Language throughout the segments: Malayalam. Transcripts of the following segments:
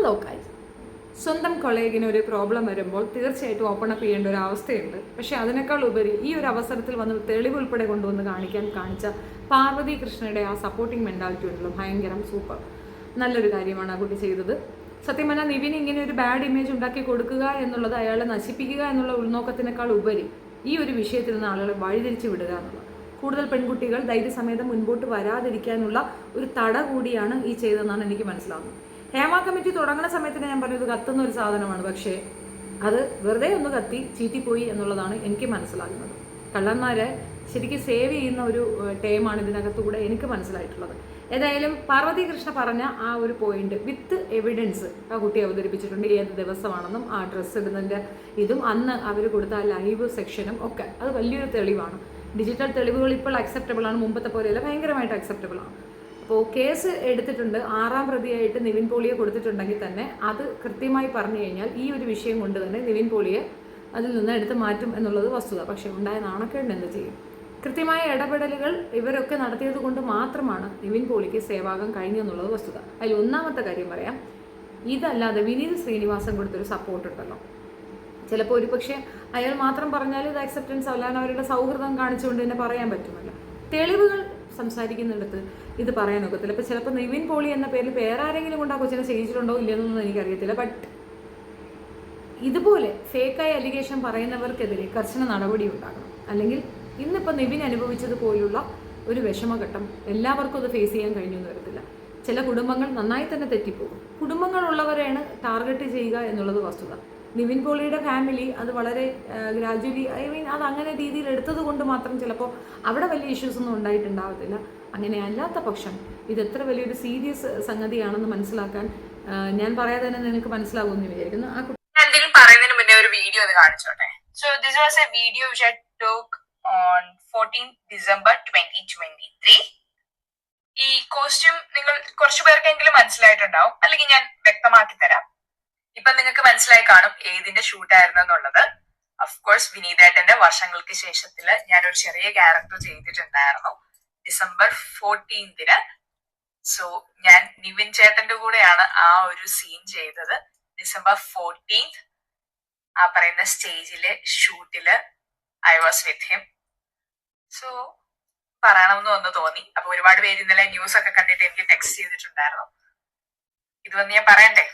നോക്കാം. സ്വന്തം കൊളീഗിന് ഒരു പ്രോബ്ലം വരുമ്പോൾ തീർച്ചയായിട്ടും ഓപ്പൺ അപ്പ് ചെയ്യേണ്ട ഒരു അവസ്ഥയുണ്ട്. പക്ഷേ അതിനേക്കാൾ ഉപരി ഈ ഒരു അവസരത്തിൽ വന്ന് തെളിവ് ഉൾപ്പെടെ കൊണ്ടുവന്ന് കാണിച്ച പാർവതി കൃഷ്ണയുടെ ആ സപ്പോർട്ടിങ് മെൻറ്റാലിറ്റി ഉണ്ടല്ലോ, ഭയങ്കരം സൂപ്പർ. നല്ലൊരു കാര്യമാണ് ആ കുട്ടി ചെയ്തത്. സത്യം പറഞ്ഞാൽ നിവിന് ഇങ്ങനെ ഒരു ബാഡ് ഇമേജ് ഉണ്ടാക്കി കൊടുക്കുക എന്നുള്ളത്, അയാളെ നശിപ്പിക്കുക എന്നുള്ള ഉൾനോക്കത്തിനേക്കാൾ ഉപരി ഈ ഒരു വിഷയത്തിൽ നിന്ന് ആളുകളെ വഴിതിരിച്ച് വിടുക എന്നുള്ളത്, കൂടുതൽ പെൺകുട്ടികൾ ധൈര്യസമേതം മുൻപോട്ട് വരാതിരിക്കാനുള്ള ഒരു തട കൂടിയാണ് ഈ ചെയ്തതെന്നാണ് എനിക്ക് മനസ്സിലാവുന്നത്. ഹേമ കമ്മിറ്റി തുടങ്ങുന്ന സമയത്ത് ഞാൻ പറഞ്ഞത് കത്തുന്ന ഒരു സാധനമാണ്, പക്ഷേ അത് വെറുതെ ഒന്ന് കത്തി ചീറ്റിപ്പോയി എന്നുള്ളതാണ് എനിക്ക് മനസ്സിലാകുന്നത്. കള്ളന്മാരെ ശരിക്കും സേവ് ചെയ്യുന്ന ഒരു ടൈമാണ് ഇതിനകത്തുകൂടെ എനിക്ക് മനസ്സിലായിട്ടുള്ളത്. ഏതായാലും പാർവതി കൃഷ്ണ പറഞ്ഞ ആ ഒരു പോയിന്റ് വിത്ത് എവിഡൻസ് ആ കുട്ടി അവതരിപ്പിച്ചിട്ടുണ്ട്. ഏത് ദിവസമാണെന്നും ആ ഡ്രസ്സ് ഇടുന്നതിൻ്റെ ഇതും അന്ന് അവർ കൊടുത്ത ആ ലൈവ് സെക്ഷനും ഒക്കെ അത് വലിയൊരു തെളിവാണ്. ഡിജിറ്റൽ തെളിവുകൾ ഇപ്പോൾ അക്സെപ്റ്റബിൾ ആണ്, മുമ്പത്തെ പോലെയല്ല, ഭയങ്കരമായിട്ട് അക്സെപ്റ്റബിൾ ആണ്. അപ്പോൾ കേസ് എടുത്തിട്ടുണ്ട്, 6ാം പ്രതിയായിട്ട് നിവിൻ പോളിയെ കൊടുത്തിട്ടുണ്ടെങ്കിൽ തന്നെ അത് കൃത്യമായി പറഞ്ഞു കഴിഞ്ഞാൽ ഈ ഒരു വിഷയം കൊണ്ട് തന്നെ നിവിൻ പോളിയെ അതിൽ നിന്ന് എടുത്ത് മാറ്റും എന്നുള്ളത് വസ്തുത. പക്ഷേ ഉണ്ടായ നാണക്കേടിന് എന്ത് ചെയ്യും? കൃത്യമായ ഇടപെടലുകൾ ഇവരൊക്കെ നടത്തിയത് കൊണ്ട് മാത്രമാണ് നിവിൻ പോളിക്ക് സേവാകാൻ കഴിഞ്ഞെന്നുള്ളത് വസ്തുത. അതിൽ ഒന്നാമത്തെ കാര്യം പറയാം, ഇതല്ലാതെ വിനീത് ശ്രീനിവാസൻ കൊടുത്തൊരു സപ്പോർട്ട് ഉണ്ടല്ലോ. ചിലപ്പോൾ ഒരു പക്ഷേ അയാൾ മാത്രം പറഞ്ഞാൽ ഇത് അക്സെപ്റ്റൻസ് അല്ലാതെ അവരുടെ സൗഹൃദം കാണിച്ചുകൊണ്ട് തന്നെ പറയാൻ പറ്റുമല്ലോ. തെളിവുകൾ സംസാരിക്കുന്നിടത്ത് ഇത് പറയാനൊക്കത്തില്ല. ഇപ്പോൾ ചിലപ്പോൾ നിവിൻ പോളി എന്ന പേരിൽ വേറെ ആരെങ്കിലും കൊണ്ട് ആ കൊച്ചിനെ ചെയ്യിച്ചിട്ടുണ്ടോ ഇല്ലെന്നൊന്നും എനിക്കറിയത്തില്ല. ബട്ട് ഇതുപോലെ ഫേക്കായ അലിഗേഷൻ പറയുന്നവർക്കെതിരെ കർശന നടപടി ഉണ്ടാകണം. അല്ലെങ്കിൽ ഇന്നിപ്പോൾ നിവിൻ അനുഭവിച്ചതുപോലുള്ള ഒരു വിഷമഘട്ടം എല്ലാവർക്കും അത് ഫേസ് ചെയ്യാൻ കഴിഞ്ഞെന്ന് വരത്തില്ല. ചില കുടുംബങ്ങൾ നന്നായി തന്നെ തെറ്റിപ്പോകും. കുടുംബങ്ങളുള്ളവരെയാണ് ടാർഗറ്റ് ചെയ്യുക എന്നുള്ളത് വസ്തുത. നിവിൻ പോളിയുടെ ഫാമിലി അത് വളരെ ഗ്രാജുവലി അത് അങ്ങനെ രീതിയിൽ എടുത്തത് കൊണ്ട് മാത്രം ചിലപ്പോൾ അവിടെ വലിയ ഇഷ്യൂസ് ഒന്നും ഉണ്ടായിട്ടുണ്ടാവത്തില്ല. അങ്ങനെ അല്ലാത്ത പക്ഷം ഇത് എത്ര വലിയൊരു സീരിയസ് സംഗതിയാണെന്ന് മനസ്സിലാക്കാൻ ഞാൻ പറയാതെ തന്നെ നിനക്ക് മനസ്സിലാകുമെന്ന് വിചാരിക്കുന്നു. എന്തെങ്കിലും പറയുന്നതിന് മുന്നേ ഒരു വീഡിയോ ഒന്ന് കാണിച്ചോട്ടെ. So this was a video which I took on 14th December 2023. ഈ കോസ്റ്റ്യൂം നിങ്ങൾ കുറച്ചു പേർക്കെങ്കിലും മനസ്സിലായിട്ടുണ്ടാവും, അല്ലെങ്കിൽ ഞാൻ വ്യക്തമാക്കി തരാം. ഇപ്പൊ നിങ്ങൾക്ക് മനസ്സിലായി കാണും ഏതിന്റെ ഷൂട്ടായിരുന്നു എന്നുള്ളത്. അഫ്കോഴ്സ് വിനീതേട്ടന്റെ വർഷങ്ങൾക്ക് ശേഷത്തില് ഞാനൊരു ചെറിയ ക്യാരക്ടർ ചെയ്തിട്ടുണ്ടായിരുന്നു December 14th. സോ ഞാൻ നിവിൻ ചേട്ടന്റെ കൂടെയാണ് ആ ഒരു സീൻ ചെയ്തത്. December 14th ആ പറയുന്ന സ്റ്റേജിലെ ഷൂട്ടില് I was with him. So പറയണമെന്ന് ഒന്ന് തോന്നി. അപ്പൊ ഒരുപാട് പേര് ഇന്നലെ ന്യൂസ് ഒക്കെ കണ്ടിട്ട് എനിക്ക് ടെക്സ്റ്റ് ചെയ്തിട്ടുണ്ടായിരുന്നു. ഇത് വന്ന് ഞാൻ പറയണ്ടേ?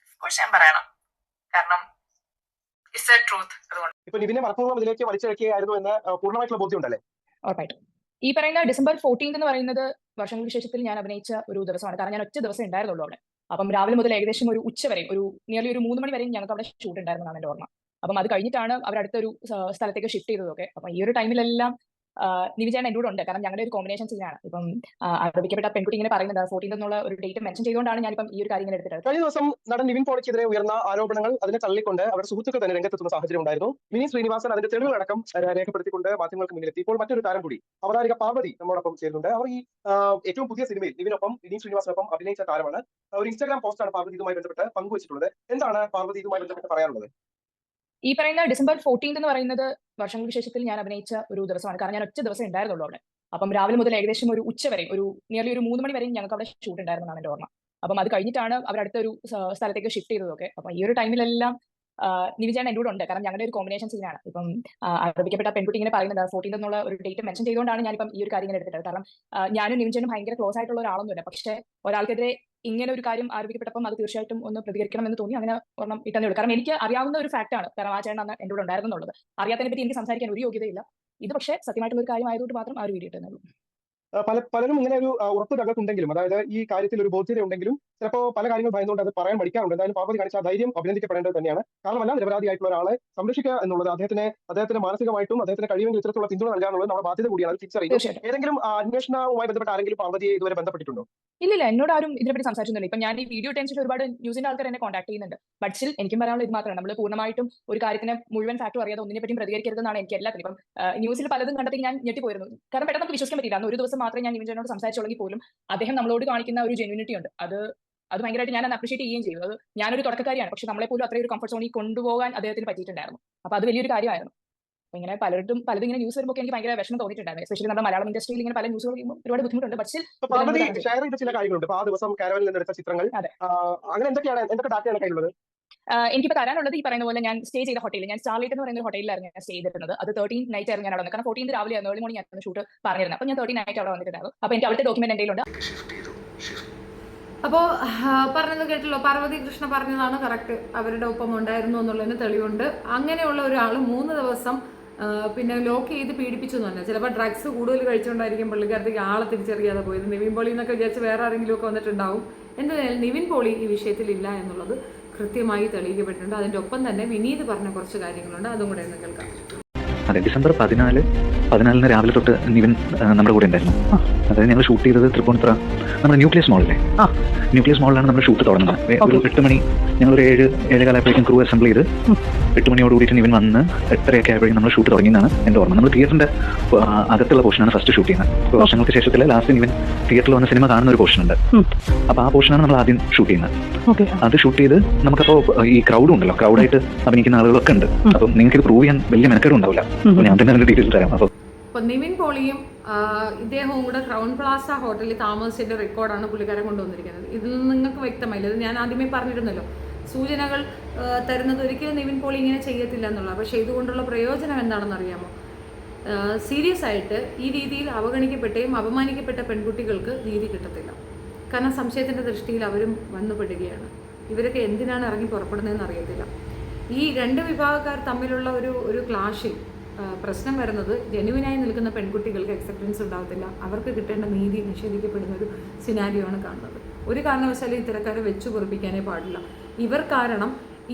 ഓഫ്കോഴ്സ് ഞാൻ പറയണം, കാരണം ഇറ്റ്സ് എ ട്രൂത്ത്. അതുകൊണ്ട് ഇപ്പൊ നിവിനെ മറപ്പൂർവ്വം ഇതിലേക്ക് വലിച്ചിഴക്കുകയായിരുന്നു എന്ന് പൂർണ്ണമായിട്ടുള്ള ബോധ്യം ഉണ്ടല്ലേ? ഉറപ്പായിട്ടും ഈ പറയുന്ന December 14th എന്ന് പറയുന്നത് വർഷങ്ങൾക്ക് ശേഷത്തിൽ ഞാൻ അഭിനയിച്ച ഒരു ദിവസമാണ്. കാരണം ഞാൻ ഒറ്റ ദിവസം ഉണ്ടായിരുന്നുള്ളൂ അവിടെ. അപ്പം രാവിലെ മുതൽ ഏകദേശം ഒരു ഉച്ച വരെയും നിയർലി ഒരു 3 മണി വരെയും ഞങ്ങൾക്ക് അവിടെ ഷൂട്ട് ഉണ്ടായിരുന്നതാണ് എൻ്റെ ഓർമ്മ. അപ്പം അത് കഴിഞ്ഞിട്ടാണ് അവരടുത്തൊരു സ്ഥലത്തേക്ക് ഷിഫ്റ്റ് ചെയ്തതൊക്കെ. അപ്പം ഈ ഒരു ടൈമിലെല്ലാം നിവിൻ ചേട്ടൻ എൻ്റെ കൂടെ ഉണ്ട്. കാരണം ഞങ്ങളുടെ ഒരു കോമ്പിനേഷൻ സീനാണ്. ഇപ്പം ആരോപിക്കപ്പെട്ട പെൺകുട്ടി ഇങ്ങനെ പറയുന്നത് 14th എന്നുള്ള ഒരു ഡേറ്റ് മെൻഷൻ ചെയ്തുകൊണ്ടാണ് ഞാനിപ്പം ഈ ഒരു കാര്യം ഇങ്ങനെ എടുത്തിട്ട്. കഴിഞ്ഞ ദിവസം നടൻ നിവിൻ പോളിക്കെതിരെ ഉയർന്ന ആരോപണങ്ങൾ അതിനെ തള്ളിക്കൊണ്ട് അവരുടെ സുഹൃത്തുക്കൾ തന്നെ രംഗത്തെത്തുന്ന സാഹചര്യം ഉണ്ടായിരുന്നു. വിനീത് ശ്രീനിവാസൻ അതിന്റെ തെളിവുകളടക്കം രേഖപ്പെടുത്തിക്കൊണ്ട് മാധ്യമങ്ങൾക്ക് മുന്നിലെത്തി. ഇപ്പോൾ മറ്റൊരു താരം കൂടി അവതാരിക പാർവതി നമ്മോടൊപ്പം ചേരുന്നുണ്ട്. അവർ ഈ ഏറ്റവും പുതിയ സിനിമയിൽ നിവിനൊപ്പം വിനീത് ശ്രീനിവാസനൊപ്പം അഭിനയിച്ച താരമാണ്. ഒരു ഇൻസ്റ്റാഗ്രാം പോസ്റ്റാണ് പാർവതി ഇതുമായി ബന്ധപ്പെട്ട് പങ്കുവച്ചിട്ടുള്ളത്. എന്താണ് പാർവതി ഇതുമായി ബന്ധപ്പെട്ട് പറയാനുള്ളത്? ഈ പറയുന്ന December 14th എന്ന് പറയുന്നത് വർഷങ്ങൾക്ക് ശേഷത്തിൽ ഞാൻ അഭിനയിച്ച ഒരു ദിവസമാണ്. കാരണം ഞാൻ ഒറ്റ ദിവസം ഉണ്ടായിരുന്നുള്ളൂ അവിടെ. അപ്പം രാവിലെ മുതൽ ഏകദേശം ഒരു ഉച്ച വരെയും നിയർലി ഒരു 3 മണി വരെയും ഞങ്ങൾക്ക് അവിടെ ഷൂട്ട് ഉണ്ടായിരുന്നതാണ് എൻ്റെ ഓർമ്മ. അപ്പം അത് കഴിഞ്ഞിട്ടാണ് അവരടുത്തൊരു സ്ഥലത്തേക്ക് ഷിഫ്റ്റ് ചെയ്തതൊക്കെ. അപ്പം ഈ ഒരു ടൈമിലെല്ലാം നിവിൻ ചേട്ടൻ എൻ്റെ കൂടെ ഉണ്ട്. കാരണം ഞങ്ങളുടെ ഒരു കോമ്പിനേഷൻ സീനാണ്. ഇപ്പം ആരോപിക്കപ്പെട്ട പെൺകുട്ടി ഇങ്ങനെ പറയുന്നത് 14th എന്നുള്ള ഒരു ഡേറ്റ് മെൻഷൻ ചെയ്തുകൊണ്ടാണ് ഞാനിപ്പം ഈ ഒരു കാര്യം ഇങ്ങനെ എടുത്തിട്ട്. കാരണം ഞാനും നിവിൻ ചേട്ടനും ഭയങ്കര ക്ലോസ് ആയിട്ടുള്ള ഒരാളൊന്നുമില്ല. പക്ഷേ ഒരാൾക്കെതിരെ ഇങ്ങനെ ഒരു കാര്യം ആരോപിക്കപ്പെട്ടപ്പം അത് തീർച്ചയായിട്ടും ഒന്ന് പ്രതികരിക്കണം എന്ന് തോന്നി അങ്ങനെ ഒരെണ്ണം ഇട്ടെന്നേ ഉള്ളൂ. കാരണം എനിക്ക് അറിയാവുന്ന ഒരു ഫാക്റ്റാണ്. കാരണം ആ ചേട്ടൻ അന്ന് എൻ്റെ കൂടെ ഉണ്ടായിരുന്നു എന്നുള്ളത്. അറിയാത്തതിനെ പറ്റി എനിക്ക് സംസാരിക്കാൻ ഒരു യോഗ്യതയില്ല. ഇത് പക്ഷേ സത്യമായിട്ടുള്ള ഒരു കാര്യം ആയതുകൊണ്ട് മാത്രം ആ ഒരു വീഡിയോ ഇട്ടെന്നേ ഉള്ളൂ. പലരും ഇങ്ങനെ ഒരു ഉറപ്പ് തങ്ങൾക്കുണ്ടെങ്കിലും, അതായത് ഈ കാര്യത്തിൽ ഒരു ബോധ്യത ഉണ്ടെങ്കിലും ചിലപ്പോൾ പല കാര്യങ്ങൾ ഭയന്നുകൊണ്ട് അത് പറയാൻ മടിക്കാറുണ്ട്. എന്തായാലും പാർവതി കാണിച്ച ആ ധൈര്യം അഭിനന്ദിക്കപ്പെടേണ്ടത് തന്നെയാണ്. കാരണമല്ല, നിരപരാധിയായിട്ടുള്ള ഒരാളെ സംരക്ഷിക്കുക എന്നുള്ളത് അദ്ദേഹത്തിന് മാനസികമായിട്ടും അദ്ദേഹത്തിന് കഴിയുമെങ്കിൽ ഇത്തരത്തിലുള്ള പിന്തുണ നൽകാനുള്ളത് നമ്മുടെ ബാധ്യത കൂടിയാണ്. അത് തിരിച്ചറിയുന്നു. ഏതെങ്കിലും അന്വേഷണവുമായി ബന്ധപ്പെട്ട ആരെങ്കിലും പാർവതിയെ ഇതുവരെ ബന്ധപ്പെട്ടിട്ടുണ്ടോ? ഇല്ല, എന്നോട് ആരും ഇതിനെപ്പറ്റി സംസാരിച്ചൊന്നുമില്ല. ഇപ്പം ഞാൻ ഈ വീഡിയോ ടെൻഷൻ ഒരുപാട് ന്യൂസിന്റെ ആൾക്കാർ എന്നെ കോൺടാക്ട് ചെയ്യുന്നുണ്ട്. ബട്ട് സ്റ്റിൽ എനിക്കും പറയാനുള്ള ഇത് മാത്രമാണ്, നമ്മൾ പൂർണ്ണമായിട്ടും ഒരു കാര്യത്തിന് മുഴുവൻ ഫാക്ടും അറിയാതെ ഒന്നിനെ പറ്റിയും പ്രതികരിക്കരുതെന്നാണ് എനിക്ക് എല്ലാത്തിനും. ഇപ്പം ന്യൂസിൽ പലതും കണ്ടെത്തി ഞാൻ ഞെട്ടിപ്പോയിരുന്നു. കാരണം പെട്ടെന്ന് നമുക്ക് വിശ്വസിക്കാൻ പറ്റില്ല. അന്ന് ഒരു ദിവസം മാത്രമേ ഞാൻ നിവിൻ ചേട്ടനോട് സംസാരിച്ചോളെങ്കിൽ പോലും അദ്ദേഹം നമ്മളോട് കാണിക്കുന്ന ഒരു ജെന്യൂനിറ്റി ഉണ്ട്. അത് ഭയങ്കരമായിട്ട് ഞാൻ അപ്രീഷിയേറ്റ് ചെയ്യുകയും ചെയ്തു. അത് ഞാനൊരു തുടക്കക്കാരിയാണ്, പക്ഷെ നമ്മളെ പോലും അത്രയും ഒരു കംഫർട്ട് സോണിൽ കൊണ്ടുപോകാൻ അദ്ദേഹത്തിന് പറ്റിയിട്ടുണ്ടായിരുന്നു. അപ്പൊ അത് വലിയൊരു കാര്യമായിരുന്നു. അപ്പോൾ ഇങ്ങനെ പലതും ഇങ്ങനെ ന്യൂസ് വരുമ്പോൾ എനിക്ക് ഭയങ്കര വിഷമം തോന്നിയിട്ടുണ്ടായിരുന്നു. എസ്പെഷ്യലി നമ്മുടെ മലയാളം ഇൻഡസ്ട്രിയിൽ ഇങ്ങനെ പല ന്യൂസുകൾ ഒരുപാട് ബുദ്ധിമുട്ടുണ്ട്. പക്ഷേ പാർവതി ഷെയർ ചെയ്ത ചില കാര്യങ്ങളുണ്ട്. ആ ദിവസം കാരവനിൽ നിന്നെടുത്ത ചിത്രങ്ങൾ, അതെ. അങ്ങനെ എന്തൊക്കെ ഡാറ്റയാണ് കയ്യിലുള്ളത്? എനിക്കിപ്പോൾ തരാനുള്ളത് ഈ പറയുന്ന പോലെ ഞാൻ സ്റ്റേ ചെയ്ത ഹോട്ടലിൽ, ഞാൻ സ്റ്റാർലൈറ്റ് എന്ന് പറയുന്ന ഒരു ഹോട്ടലിലായിരുന്നു ഞാൻ സ്റ്റേ ചെയ്തിരുന്നത്. അത് 13 നൈറ്റ് ആയിരുന്നു ഞാൻ അവിടെ വന്നത്. കാരണം 14 രാവിലെ ആയിരുന്നു, ഏർലി മോർണിംഗ് ആയിരുന്നു ഷൂട്ട് പറഞ്ഞിരുന്നത്. അപ്പോൾ ഞാൻ 13 നൈറ്റ് അവിടെ വന്നിട്ടുണ്ടായിരുന്നു. അപ്പോൾ എനിക്ക് അവിടുത്തെ ഡോക്യുമെന്റ് എൻ്റെ കയ്യിലുണ്ട്. അപ്പോൾ പറഞ്ഞത് കേട്ടല്ലോ, പാർവതി കൃഷ്ണ പറഞ്ഞതാണ് കറക്റ്റ്. അവരുടെ ഒപ്പം ഉണ്ടായിരുന്നു എന്നുള്ളതിന് തെളിവുണ്ട്. അങ്ങനെയുള്ള ഒരാൾ 3 ദിവസം പിന്നെ ലോക്ക് ചെയ്ത് പീഡിപ്പിച്ചു എന്ന് പറഞ്ഞാൽ ചിലപ്പോൾ ഡ്രഗ്സ് കൂടുതൽ കഴിച്ചുകൊണ്ടായിരിക്കും പുള്ളിക്കാരത്തേക്ക് ആളെ തിരിച്ചറിയാതെ പോയത്. നിവിൻ പോളി എന്നൊക്കെ വിചാരിച്ച് വേറെ ആരെങ്കിലും ഒക്കെ വന്നിട്ടുണ്ടാവും. എന്തായാലും നിവിൻ പോളി ഈ വിഷയത്തിലില്ല എന്നുള്ളത് കൃത്യമായി തെളിയിക്കപ്പെട്ടിട്ടുണ്ട്. അതിൻ്റെ ഒപ്പം തന്നെ വിനീത് പറഞ്ഞ കുറച്ച് കാര്യങ്ങളുണ്ട്, അതും കൂടെ ഒന്ന് കേൾക്കാം. അതെ, ഡിസംബർ 14 രാവിലെ തൊട്ട് നിവിൻ നമ്മുടെ കൂടെ ഉണ്ടായിരുന്നു. അതായത് ഞങ്ങൾ ഷൂട്ട് ചെയ്തത് തൃപ്പൂണിത്തുറ നമ്മുടെ ന്യൂക്ലിയസ് മോളിലെ ന്യൂക്ലിയസ് മോളിലാണ് നമ്മൾ ഷൂട്ട് തുടങ്ങുന്നത്. ഒരു 8 മണി, ഞങ്ങളൊരു 7-7:15 ക്രൂ അസംബിൾ ചെയ്ത് 8 മണിയോട് കൂടിയിട്ട് നിവിൻ വന്ന് 8:30 ആയപ്പോഴേക്കും നമ്മൾ ഷൂട്ട് തുടങ്ങിയെന്നാണ് എൻ്റെ ഓർമ്മ. നമ്മൾ തിയേറ്ററിൻ്റെ അകത്തുള്ള പോർഷനാണ് ഫസ്റ്റ് ഷൂട്ട് ചെയ്യുന്നത്. വർഷങ്ങൾക്ക് ശേഷത്തിൽ ലാസ്റ്റ് നിവിൻ തിയേറ്ററിൽ വന്ന സിനിമ കാണുന്ന ഒരു പോർഷൻ ഉണ്ട്. അപ്പോൾ ആ പോർഷനാണ് നമ്മൾ ആദ്യം ഷൂട്ട് ചെയ്യുന്നത്. അത് ഷൂട്ട് ചെയ്ത് നമുക്കപ്പോൾ ഈ ക്രൗഡും ഉണ്ടല്ലോ, ക്രൗഡായിട്ട് അഭിനയിക്കുന്ന ആളുകളൊക്കെ ഉണ്ട്. അപ്പം നിങ്ങൾക്ക് ഇത് പ്രൂവ് ചെയ്യാൻ വലിയ മെനക്കേടും ഉണ്ടാവില്ല. ഞാൻ തന്നെ അതിന്റെ ഡീറ്റെയിൽസ് തരാം. അപ്പോൾ നിവിൻ പോളിയും ഇദ്ദേഹവും കൂടെ ക്രൗൺ പ്ലാസ ഹോട്ടലിൽ താമസിച്ചതിന്റെ റെക്കോർഡാണ് പുള്ളിക്കാരൻ കൊണ്ടുവന്നിരിക്കുന്നത്. ഇതിൽ നിന്ന് നിങ്ങൾക്ക് വ്യക്തമായില്ല, ഇത് ഞാൻ ആദ്യമേ പറഞ്ഞിരുന്നല്ലോ, സൂചനകൾ തരുന്നത് ഒരിക്കലും നിവിൻ പോളി ഇങ്ങനെ ചെയ്യത്തില്ല എന്നുള്ളത്. പക്ഷേ ഇതുകൊണ്ടുള്ള പ്രയോജനം എന്താണെന്ന് അറിയാമോ? സീരിയസ് ആയിട്ട് ഈ രീതിയിൽ അവഗണിക്കപ്പെട്ടയും അപമാനിക്കപ്പെട്ട പെൺകുട്ടികൾക്ക് നീതി കിട്ടത്തില്ല. കാരണം സംശയത്തിൻ്റെ ദൃഷ്ടിയിൽ അവരും വന്നുപെടുകയാണ്. ഇവരൊക്കെ എന്തിനാണ് ഇറങ്ങി പുറപ്പെടുന്നതെന്ന് അറിയത്തില്ല. ഈ 2 വിഭാഗക്കാർ തമ്മിലുള്ള ഒരു ക്ലാഷിൽ പ്രശ്നം വരുന്നത് ജെനുവിനായി നിൽക്കുന്ന പെൺകുട്ടികൾക്ക് അക്സെപ്റ്റൻസ് ഉണ്ടാകത്തില്ല. അവർക്ക് കിട്ടേണ്ട നീതി നിഷേധിക്കപ്പെടുന്ന ഒരു സിനാരിയോ ആണ് കാണുന്നത്. ഒരു കാരണവശാലും ഇത്തരക്കാരെ വെച്ചു പൊറിപ്പിക്കാനേ പാടില്ല. ഇവർ കാരണം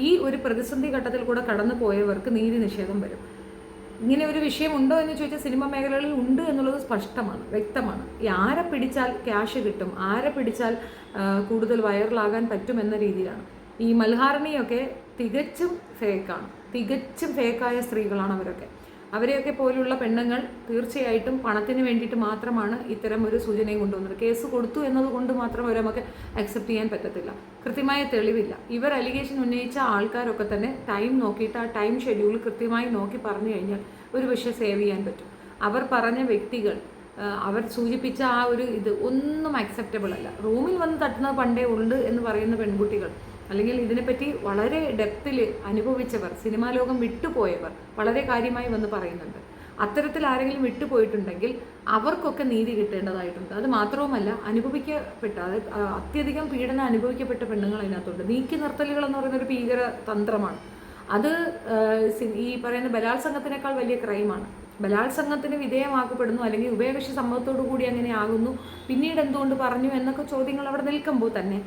ഈ ഒരു പ്രതിസന്ധി ഘട്ടത്തിൽ കൂടെ കടന്നു പോയവർക്ക് നീതി നിഷേധം വരും. ഇങ്ങനെ ഒരു വിഷയമുണ്ടോ എന്ന് ചോദിച്ചാൽ സിനിമ മേഖലകളിൽ ഉണ്ട് എന്നുള്ളത് സ്പഷ്ടമാണ്, വ്യക്തമാണ്. ആരെ പിടിച്ചാൽ ക്യാഷ് കിട്ടും, ആരെ പിടിച്ചാൽ കൂടുതൽ വൈറലാകാൻ പറ്റുമെന്ന രീതിയിലാണ്. ഈ മൽഹാറിണിയൊക്കെ തികച്ചും ഫേക്കാണ്, തികച്ചും ഫേക്കായ സ്ത്രീകളാണ് അവരെയൊക്കെ പോലുള്ള പെണ്ണുങ്ങൾ തീർച്ചയായിട്ടും പണത്തിന് വേണ്ടിയിട്ട് മാത്രമാണ് ഇത്തരം ഒരു സൂചനയും കൊണ്ടുവന്നത്. കേസ് കൊടുത്തു എന്നതുകൊണ്ട് മാത്രം അവരെ നമുക്ക് അക്സെപ്റ്റ് ചെയ്യാൻ പറ്റത്തില്ല. കൃത്യമായ തെളിവില്ല. ഇവർ അലിഗേഷൻ ഉന്നയിച്ച ആൾക്കാരൊക്കെ തന്നെ ടൈം നോക്കിയിട്ട് ആ ടൈം ഷെഡ്യൂൾ കൃത്യമായി നോക്കി പറഞ്ഞു കഴിഞ്ഞാൽ ഒരു പക്ഷേ സേവ് ചെയ്യാൻ പറ്റും. അവർ പറഞ്ഞ വ്യക്തികൾ, അവർ സൂചിപ്പിച്ച ആ ഒരു ഇത് ഒന്നും അക്സെപ്റ്റബിൾ അല്ല. റൂമിൽ വന്ന് തട്ടുന്നത് പണ്ടേ ഉണ്ട് എന്ന് പറയുന്ന പെൺകുട്ടികൾ, അല്ലെങ്കിൽ ഇതിനെപ്പറ്റി വളരെ ഡെപ്തിൽ അനുഭവിച്ചവർ, സിനിമാ ലോകം വിട്ടുപോയവർ വളരെ കാര്യമായി വന്ന് പറയുന്നുണ്ട്. അത്തരത്തിൽ ആരെങ്കിലും വിട്ടുപോയിട്ടുണ്ടെങ്കിൽ അവർക്കൊക്കെ നീതി കിട്ടേണ്ടതായിട്ടുണ്ട്. അത് മാത്രവുമല്ല, അനുഭവിക്കപ്പെട്ട, അതായത് അത്യധികം പീഡനം അനുഭവിക്കപ്പെട്ട പെണ്ണുങ്ങൾ അതിനകത്തുണ്ട്. നീക്കി നിർത്തലുകൾ എന്ന് പറയുന്ന ഒരു ഭീകര തന്ത്രമാണ്. അത് ഈ പറയുന്ന ബലാത്സംഗത്തിനേക്കാൾ വലിയ ക്രൈമാണ്. ബലാത്സംഗത്തിന് വിധേയമാക്കപ്പെടുന്നു, അല്ലെങ്കിൽ ഉഭയകക്ഷി സമ്മതത്തോടു കൂടി അങ്ങനെ ആകുന്നു, പിന്നീട് എന്തുകൊണ്ട് പറഞ്ഞു എന്നൊക്കെ ചോദ്യങ്ങൾ അവിടെ നിൽക്കുമ്പോൾ തന്നെ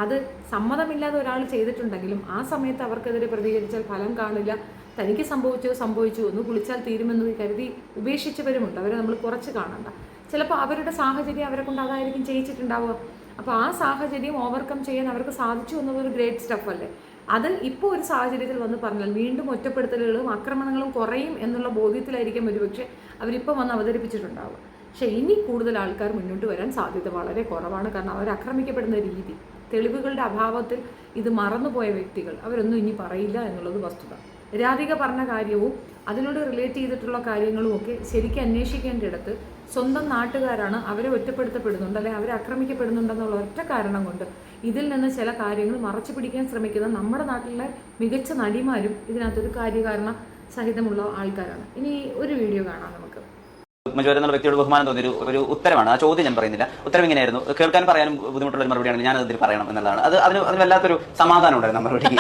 അത് സമ്മതമില്ലാതെ ഒരാൾ ചെയ്തിട്ടുണ്ടെങ്കിലും ആ സമയത്ത് അവർക്കെതിരെ പ്രതികരിച്ചാൽ ഫലം കാണില്ല. തനിക്ക് സംഭവിച്ചു ഒന്ന് കുളിച്ചാൽ തീരുമെന്ന് കരുതി ഉപേക്ഷിച്ചവരുമുണ്ട്. അവരെ നമ്മൾ കുറച്ച് കാണണ്ട. ചിലപ്പോൾ അവരുടെ സാഹചര്യം അവരെ കൊണ്ട് അതായിരിക്കും ചെയ്യിച്ചിട്ടുണ്ടാവുക. അപ്പോൾ ആ സാഹചര്യം ഓവർകം ചെയ്യാൻ അവർക്ക് സാധിച്ചു എന്നുള്ളൊരു ഗ്രേറ്റ് സ്റ്റഫ് അല്ലേ. അത് ഇപ്പോൾ ഒരു സാഹചര്യത്തിൽ വന്ന് പറഞ്ഞാൽ വീണ്ടും ഒറ്റപ്പെടുത്തലുകളും ആക്രമണങ്ങളും കുറയും എന്നുള്ള ബോധ്യത്തിലായിരിക്കും ഒരുപക്ഷെ അവരിപ്പോൾ വന്ന് അവതരിപ്പിച്ചിട്ടുണ്ടാവുക. പക്ഷേ ഇനി കൂടുതൽ ആൾക്കാർ മുന്നോട്ട് വരാൻ സാധ്യത വളരെ കുറവാണ്. കാരണം അവർ ആക്രമിക്കപ്പെടുന്ന രീതി, തെളിവുകളുടെ അഭാവത്തിൽ ഇത് മറന്നുപോയ വ്യക്തികൾ അവരൊന്നും ഇനി പറയില്ല എന്നുള്ളത് വസ്തുത. രാധിക പറഞ്ഞ കാര്യവും അതിനോട് റിലേറ്റ് ചെയ്തിട്ടുള്ള കാര്യങ്ങളും ഒക്കെ ശരിക്കും അന്വേഷിക്കേണ്ടിടത്ത് സ്വന്തം നാട്ടുകാരാണ് അവരെ ഒറ്റപ്പെടുത്തപ്പെടുന്നുണ്ട്, അല്ലെങ്കിൽ അവരെ ആക്രമിക്കപ്പെടുന്നുണ്ടെന്നുള്ള ഒറ്റ കാരണം കൊണ്ട് ഇതിൽ നിന്ന് ചില കാര്യങ്ങൾ മറച്ചു പിടിക്കാൻ ശ്രമിക്കുന്ന നമ്മുടെ നാട്ടിലെ മികച്ച നടിമാരും ഇതിനകത്തൊരു കാര്യകാരണ സഹിതമുള്ള ആൾക്കാരാണ്. ഇനി ഒരു വീഡിയോ കാണാം നമുക്ക്. മഞ്ജു എന്നുള്ള വ്യക്തിയോട് ബഹുമാനം തോന്നിയ ഒരു ഉത്തരമാണ്. ആ ചോദ്യം ഞാൻ പറയുന്നില്ല, ഉത്തരം ഇങ്ങനെയായിരുന്നു. കേൾക്കാൻ പറയാനും ബുദ്ധിമുട്ടുള്ള ഒരു മറുപടിയാണ്, ഞാൻ അതിൽ പറയണം എന്നുള്ളതാണ്. അതിന് വല്ലാത്തൊരു സമാധാനം ഉണ്ടായിരുന്നു ആ മറുപടിക്ക്.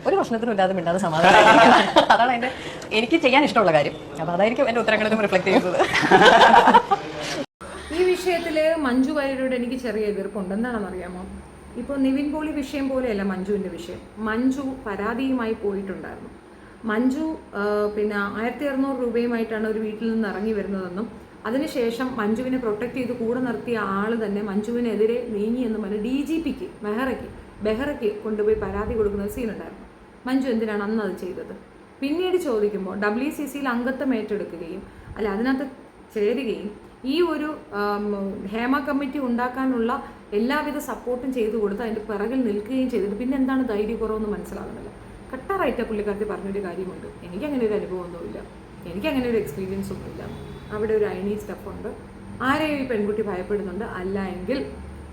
ഒരു പ്രശ്നത്തിനും ഇല്ലാതെ മിണ്ടാതെ സമാധാനം. അതാണ് അതിന്റെ എനിക്ക് ചെയ്യാൻ ഇഷ്ടമുള്ള കാര്യം. അപ്പൊ അതായിരിക്കും എന്റെ ഉത്തരങ്ങളിലും റിഫ്ലക്ട് ചെയ്യുന്നത്. ഈ വിഷയത്തിൽ മഞ്ജു വാര്യരോട് എനിക്ക് ചെറിയ എതിർപ്പുണ്ട്. എന്താണെന്ന് അറിയാമോ? ഇപ്പോൾ നിവിൻ പോളി വിഷയം പോലെയല്ല മഞ്ജുവിൻ്റെ വിഷയം. മഞ്ജു പരാതിയുമായി പോയിട്ടുണ്ടായിരുന്നു. മഞ്ജു പിന്നെ 1600 രൂപയുമായിട്ടാണ് ഒരു വീട്ടിൽ നിന്ന് ഇറങ്ങി വരുന്നതെന്നും അതിനുശേഷം മഞ്ജുവിനെ പ്രൊട്ടക്ട് ചെയ്ത് കൂടെ നിർത്തിയ ആൾ തന്നെ മഞ്ജുവിനെതിരെ നീങ്ങിയെന്നും പറഞ്ഞ് DGPക്ക് ബെഹ്റയ്ക്ക് കൊണ്ടുപോയി പരാതി കൊടുക്കുന്ന സീനുണ്ടായിരുന്നു. മഞ്ജു എന്തിനാണ് അന്ന് അത് ചെയ്തത്? പിന്നീട് ചോദിക്കുമ്പോൾ WCCയിൽ അംഗത്വം ഏറ്റെടുക്കുകയും അതിനകത്ത് ചേരുകയും ഈ ഒരു ഹേമ കമ്മിറ്റി ഉണ്ടാക്കാനുള്ള എല്ലാവിധ സപ്പോർട്ടും ചെയ്തു കൊടുത്ത് അതിൻ്റെ പിറകിൽ നിൽക്കുകയും ചെയ്തിട്ട് പിന്നെ എന്താണ് ധൈര്യക്കുറവെന്ന് മനസ്സിലാകുന്നില്ല. കട്ടാറായിട്ട് പുള്ളിക്കാരത്തി പറഞ്ഞൊരു കാര്യമുണ്ട്, എനിക്കങ്ങനെ ഒരു അനുഭവമൊന്നുമില്ല, എനിക്കങ്ങനെ ഒരു എക്സ്പീരിയൻസ് ഒന്നുമില്ല, അവിടെ ഒരു അയണി സ്റ്റഫുണ്ട്, ആരെയും ഈ പെൺകുട്ടി ഭയപ്പെടുന്നുണ്ട്, അല്ല എങ്കിൽ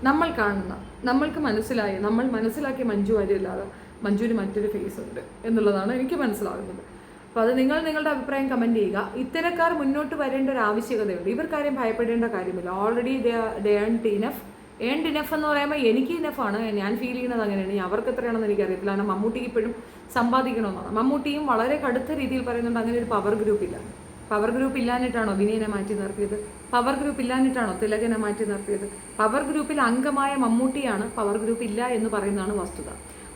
നമ്മൾ കാണുന്ന, നമ്മൾക്ക് മനസ്സിലായി, നമ്മൾ മനസ്സിലാക്കിയ മഞ്ജു വാര്യല്ലാതെ മഞ്ജുവിന് മറ്റൊരു ഫേസ് ഉണ്ട് എന്നുള്ളതാണ് എനിക്ക് മനസ്സിലാകുന്നത്. അപ്പോൾ അത് നിങ്ങൾ നിങ്ങളുടെ അഭിപ്രായം കമൻറ്റ് ചെയ്യുക. ഇത്തരക്കാർ മുന്നോട്ട് വരേണ്ട ഒരു ആവശ്യകതയുണ്ട്. ഇവർക്കാരും ഭയപ്പെടേണ്ട കാര്യമില്ല. ഓൾറെഡി ദേ ഏൺഡ് ഇനഫ് എന്ന് പറയുമ്പോൾ എനിക്ക് ഇനഫാണ്, ഞാൻ ഫീൽ ചെയ്യുന്നത് അങ്ങനെയാണ്. അവർക്ക് എത്രയാണെന്ന് എനിക്കറിയത്തില്ല. കാരണം മമ്മൂട്ടിക്ക് ഇപ്പോഴും സമ്പാദിക്കണമെന്നാണ്. മമ്മൂട്ടിയും വളരെ കടുത്ത രീതിയിൽ പറയുന്നുണ്ട് അങ്ങനെ ഒരു പവർ ഗ്രൂപ്പ് ഇല്ല. പവർ ഗ്രൂപ്പ് ഇല്ലാഞ്ഞിട്ടാണോ വിനയനെ മാറ്റി നിർത്തിയത്? പവർ ഗ്രൂപ്പ് ഇല്ലാഞ്ഞിട്ടാണോ തിലകനെ മാറ്റി നിർത്തിയത്? പവർ ഗ്രൂപ്പിൽ അംഗമായ മമ്മൂട്ടിയാണ് പവർ ഗ്രൂപ്പ് ഇല്ല എന്ന് പറയുന്നതാണ് വസ്തുത.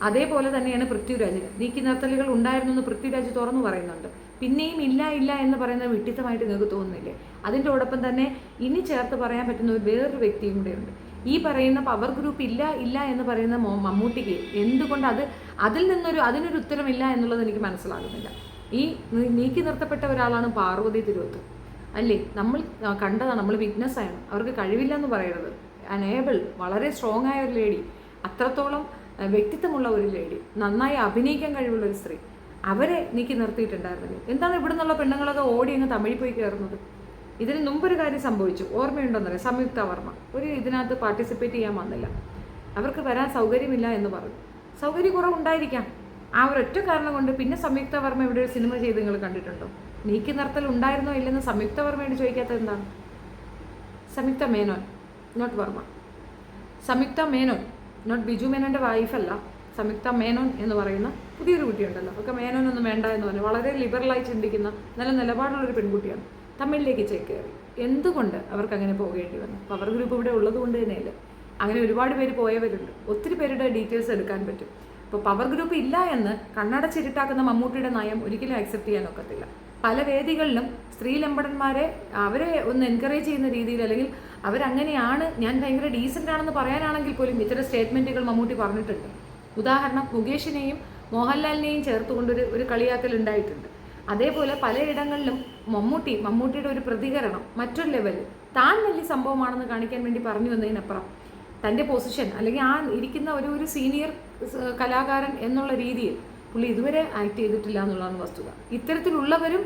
അതേപോലെ തന്നെയാണ് പൃഥ്വിരാജിന് നീക്കി നിർത്തലുകൾ ഉണ്ടായിരുന്നു എന്ന് പൃഥ്വിരാജ് തുറന്നു പറയുന്നുണ്ട്. പിന്നെയും ഇല്ല എന്ന് പറയുന്നത് വിട്ടിത്തമായിട്ട് നിങ്ങൾക്ക് തോന്നുന്നില്ലേ? അതിൻ്റെ ഒപ്പം തന്നെ ഇനി ചേർത്ത് പറയാൻ പറ്റുന്ന വേറൊരു വ്യക്തിയും കൂടെ ഉണ്ട്. ഈ പറയുന്ന പവർ ഗ്രൂപ്പ് ഇല്ല എന്ന് പറയുന്ന മമ്മൂട്ടിക്ക് എന്തുകൊണ്ട് അതിനൊരു ഉത്തരമില്ല എന്നുള്ളത് എനിക്ക് മനസ്സിലാകുന്നില്ല. ഈ നീക്കി നിർത്തപ്പെട്ട ഒരാളാണ് പാർവതി തിരുവോത്ത് അല്ലേ? നമ്മൾ കണ്ടതാണ്, നമ്മൾ വിറ്റ്നസ്സാണ്. അവർക്ക് കഴിവില്ല എന്ന് പറയരുത്. അനേബിൾ, വളരെ സ്ട്രോങ് ആയ ഒരു ലേഡി, അത്രത്തോളം വ്യക്തിത്വമുള്ള ഒരു ലേഡി, നന്നായി അഭിനയിക്കാൻ കഴിവുള്ള ഒരു സ്ത്രീ, അവരെ നീക്കി നിർത്തിയിട്ടുണ്ടായിരുന്നല്ലോ. എന്താണ് ഇവിടെ നിന്നുള്ള പെണ്ണുങ്ങളൊക്കെ ഓടി അങ്ങ് തമിഴിൽ പോയി കയറുന്നത്? ഇതിന് മുമ്പൊരു കാര്യം സംഭവിച്ചു, ഓർമ്മയുണ്ടോന്നറിയാം. സംയുക്ത വർമ്മ ഇതിനകത്ത് പാർട്ടിസിപ്പേറ്റ് ചെയ്യാൻ വന്നില്ല, അവർക്ക് വരാൻ സൗകര്യമില്ല എന്ന് പറഞ്ഞു. സൗകര്യക്കുറവുണ്ടായിരിക്കാം. ആ ഒരൊറ്റ കാരണം കൊണ്ട് പിന്നെ സംയുക്ത വർമ്മ ഇവിടെ ഒരു സിനിമ ചെയ്ത് നിങ്ങൾ കണ്ടിട്ടുണ്ടോ? നീക്കി നിർത്തൽ ഉണ്ടായിരുന്നോ ഇല്ലെന്ന് സംയുക്ത വർമ്മയോട് ചോദിക്കാത്തത് എന്താണ്? സംയുക്ത മേനോൻ, നോട്ട് വർമ്മ. സംയുക്ത മേനോൻ, നോട്ട് ബിജു മേനോൻ്റെ വൈഫല്ല, സംയുക്ത മേനോൻ എന്ന് പറയുന്ന പുതിയൊരു കുട്ടിയുണ്ടല്ലോ. ഒക്കെ മേനോനൊന്നും വേണ്ട എന്ന് പറഞ്ഞു. വളരെ ലിബറലായി ചിന്തിക്കുന്ന നല്ല നിലപാടുള്ളൊരു പെൺകുട്ടിയാണ്. തമിഴിലേക്ക് ചേക്കേറി. എന്തുകൊണ്ട് അവർക്ക് അങ്ങനെ പോകേണ്ടി വന്നു? പവർ ഗ്രൂപ്പ് ഇവിടെ ഉള്ളത് കൊണ്ട് തന്നെയല്ലേ. അങ്ങനെ ഒരുപാട് പേര് പോയവരുണ്ട്. ഒത്തിരി പേരുടെ ഡീറ്റെയിൽസ് എടുക്കാൻ പറ്റും. ഇപ്പോൾ പവർ ഗ്രൂപ്പ് ഇല്ല എന്ന് കണ്ണടച്ചിരുട്ടാക്കുന്ന മമ്മൂട്ടിയുടെ നയം ഒരിക്കലും അക്സെപ്റ്റ് ചെയ്യാൻ ഒക്കത്തില്ല. പല വേദികളിലും സ്ത്രീലമ്പടന്മാരെ അവരെ ഒന്ന് എൻകറേജ് ചെയ്യുന്ന രീതിയിൽ, അല്ലെങ്കിൽ അവരങ്ങനെയാണ്, ഞാൻ ഭയങ്കര ഡീസൻ്റ് ആണെന്ന് പറയാനാണെങ്കിൽ പോലും ഇത്തരം സ്റ്റേറ്റ്മെൻറ്റുകൾ മമ്മൂട്ടി പറഞ്ഞിട്ടുണ്ട്. ഉദാഹരണം, മുകേഷിനെയും മോഹൻലാലിനെയും ചേർത്തുകൊണ്ടൊരു കളിയാക്കൽ ഉണ്ടായിട്ടുണ്ട്. അതേപോലെ പലയിടങ്ങളിലും മമ്മൂട്ടിയുടെ ഒരു പ്രതികരണം മറ്റൊരു ലെവലിൽ താൻ വലിയ സംഭവമാണെന്ന് കാണിക്കാൻ വേണ്ടി പറഞ്ഞു വന്നതിനപ്പുറം തൻ്റെ പൊസിഷൻ, അല്ലെങ്കിൽ ആ ഇരിക്കുന്ന ഒരു സീനിയർ കലാകാരൻ എന്നുള്ള രീതിയിൽ പുള്ളി ഇതുവരെ ആക്ട് ചെയ്തിട്ടില്ല എന്നുള്ളതാണ് വസ്തുത. ഇത്തരത്തിലുള്ളവരും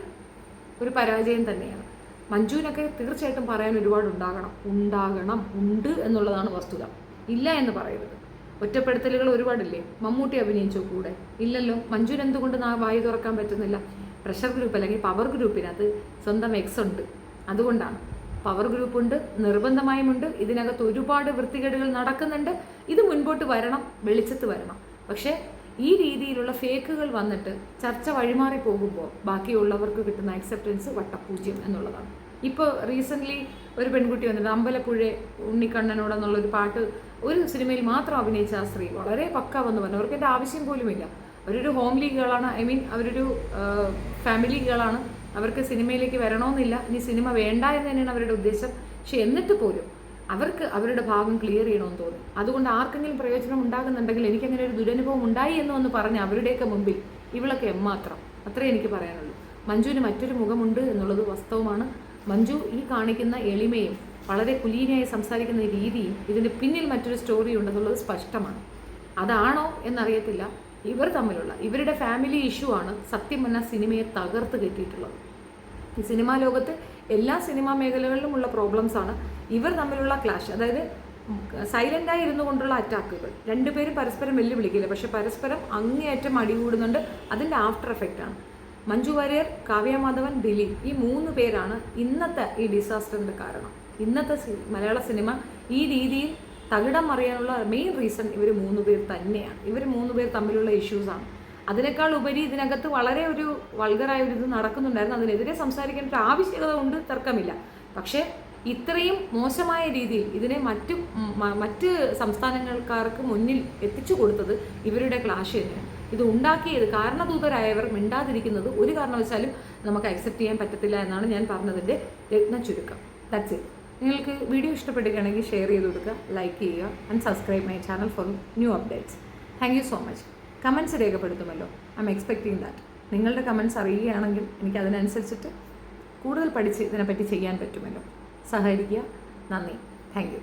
ഒരു പരാജയം തന്നെയാണ്. മഞ്ജുവിനൊക്കെ തീർച്ചയായിട്ടും പറയാൻ ഒരുപാട് ഉണ്ട് എന്നുള്ളതാണ് വസ്തുത. ഇല്ല എന്ന് പറയരുത്. ഒറ്റപ്പെടുത്തലുകൾ ഒരുപാടില്ലേ? മമ്മൂട്ടി അഭിനയിച്ചോ കൂടെ? ഇല്ലല്ലോ. മഞ്ജുവിന് എന്തുകൊണ്ട് വായി തുറക്കാൻ പറ്റുന്നില്ല? പ്രഷർ ഗ്രൂപ്പ് അല്ലെങ്കിൽ പവർ ഗ്രൂപ്പിനകത്ത് സ്വന്തം എക്സ് ഉണ്ട്, അതുകൊണ്ടാണ്. പവർ ഗ്രൂപ്പുണ്ട്, നിർബന്ധമായുമുണ്ട്. ഇതിനകത്ത് ഒരുപാട് വൃത്തികേടുകൾ നടക്കുന്നുണ്ട്. ഇത് മുൻപോട്ട് വരണം, വെളിച്ചത്ത് വരണം. പക്ഷേ ഈ രീതിയിലുള്ള ഫേക്കുകൾ വന്നിട്ട് ചർച്ച വഴിമാറി പോകുമ്പോൾ ബാക്കിയുള്ളവർക്ക് കിട്ടുന്ന അക്സെപ്റ്റൻസ് വട്ടപൂജ്യം എന്നുള്ളതാണ്. ഇപ്പോൾ റീസെൻ്റ്ലി ഒരു പെൺകുട്ടി വന്നിട്ട് അമ്പലപ്പുഴ ഉണ്ണിക്കണ്ണനോടെന്നുള്ളൊരു പാട്ട് ഒരു സിനിമയിൽ മാത്രം അഭിനയിച്ച ആ സ്ത്രീ വളരെ പക്ക വന്ന് പറഞ്ഞു. അവർക്ക് എൻ്റെ ആവശ്യം പോലുമില്ല. അവരൊരു ഹോംലി ഗേളാണ്, അവരൊരു ഫാമിലി ഗേളാണ്. അവർക്ക് സിനിമയിലേക്ക് വരണമെന്നില്ല, ഇനി സിനിമ വേണ്ട എന്ന് തന്നെയാണ് അവരുടെ ഉദ്ദേശം. പക്ഷെ എന്നിട്ട് പോലും അവർക്ക് അവരുടെ ഭാഗം ക്ലിയർ ചെയ്യണമെന്ന് തോന്നി. അതുകൊണ്ട് ആർക്കെങ്കിലും പ്രയോജനം ഉണ്ടാകുന്നുണ്ടെങ്കിൽ എനിക്കങ്ങനെ ഒരു ദുരനുഭവം ഉണ്ടായി എന്ന് പറഞ്ഞ് അവരുടെയൊക്കെ മുമ്പിൽ ഇവളൊക്കെ എമ്മാത്രം, അത്രേ എനിക്ക് പറയാനുള്ളൂ. മഞ്ജുവിന് മറ്റൊരു മുഖമുണ്ട് എന്നുള്ളത് വാസ്തവമാണ്. മഞ്ജു ഈ കാണിക്കുന്ന എളിമയും വളരെ കുലീനയായി സംസാരിക്കുന്ന രീതിയും ഇതിൻ്റെ പിന്നിൽ മറ്റൊരു സ്റ്റോറി ഉണ്ടെന്നുള്ളത് സ്പഷ്ടമാണ്. അതാണോ എന്നറിയത്തില്ല. ഇവർ തമ്മിലുള്ള ഇവരുടെ ഫാമിലി ഇഷ്യൂ ആണ് സത്യം പറഞ്ഞാൽ സിനിമയെ തകർത്ത് കെട്ടിയിട്ടുള്ളത്. ഈ സിനിമാ ലോകത്ത് എല്ലാ സിനിമാ മേഖലകളിലുമുള്ള പ്രോബ്ലംസ് ആണ് ഇവർ തമ്മിലുള്ള ക്ലാഷ്. അതായത് സൈലൻ്റായി ഇരുന്നു കൊണ്ടുള്ള അറ്റാക്കുകൾ. രണ്ടുപേരും പരസ്പരം വെല്ലുവിളിക്കില്ല, പക്ഷെ പരസ്പരം അങ്ങേയറ്റം അടികൂടുന്നുണ്ട്. അതിൻ്റെ ആഫ്റ്റർ എഫക്റ്റാണ്. മഞ്ജു വാര്യർ, കാവ്യ മാധവൻ, ദിലീപ്, ഈ 3 പേരാണ് ഇന്നത്തെ ഈ ഡിസാസ്റ്ററിൻ്റെ കാരണം. ഇന്നത്തെ മലയാള സിനിമ ഈ രീതിയിൽ തകിടം മറിയാനുള്ള മെയിൻ റീസൺ ഇവർ 3 പേർ തന്നെയാണ്. ഇവർ 3 പേർ തമ്മിലുള്ള ഇഷ്യൂസാണ്. അതിനേക്കാൾ ഉപരി ഇതിനകത്ത് വളരെ ഒരു വൾഗറായ ഒരു ഇത് നടക്കുന്നുണ്ടായിരുന്നു. അതിനെതിരെ സംസാരിക്കേണ്ട ഒരു ആവശ്യകത ഉണ്ട്, തർക്കമില്ല. പക്ഷേ ഇത്രയും മോശമായ രീതിയിൽ ഇതിനെ മറ്റ് സംസ്ഥാനങ്ങൾക്കാർക്ക് മുന്നിൽ എത്തിച്ചു കൊടുത്തത് ഇവരുടെ ക്ലാഷ് തന്നെയാണ്. ഇത് ഉണ്ടാക്കിയത് കാരണദൂതരായവർ മിണ്ടാതിരിക്കുന്നത് ഒരു കാരണവശാലും നമുക്ക് അക്സെപ്റ്റ് ചെയ്യാൻ പറ്റത്തില്ല എന്നാണ് ഞാൻ പറഞ്ഞതിൻ്റെ രത്ന ചുരുക്കം. That's it. നിങ്ങൾക്ക് വീഡിയോ ഇഷ്ടപ്പെടുകയാണെങ്കിൽ ഷെയർ ചെയ്ത് കൊടുക്കുക, ലൈക്ക് ചെയ്യുക and subscribe my channel for new updates. Thank you so much. Comments രേഖപ്പെടുത്തുമല്ലോ. I'm expecting that. നിങ്ങളുടെ കമൻറ്റ്സ് അറിയുകയാണെങ്കിൽ എനിക്ക് അതിനനുസരിച്ചിട്ട് കൂടുതൽ പഠിച്ച് ഇതിനെപ്പറ്റി ചെയ്യാൻ പറ്റുമല്ലോ. സഹകരിക്കുക. നന്ദി. Thank U.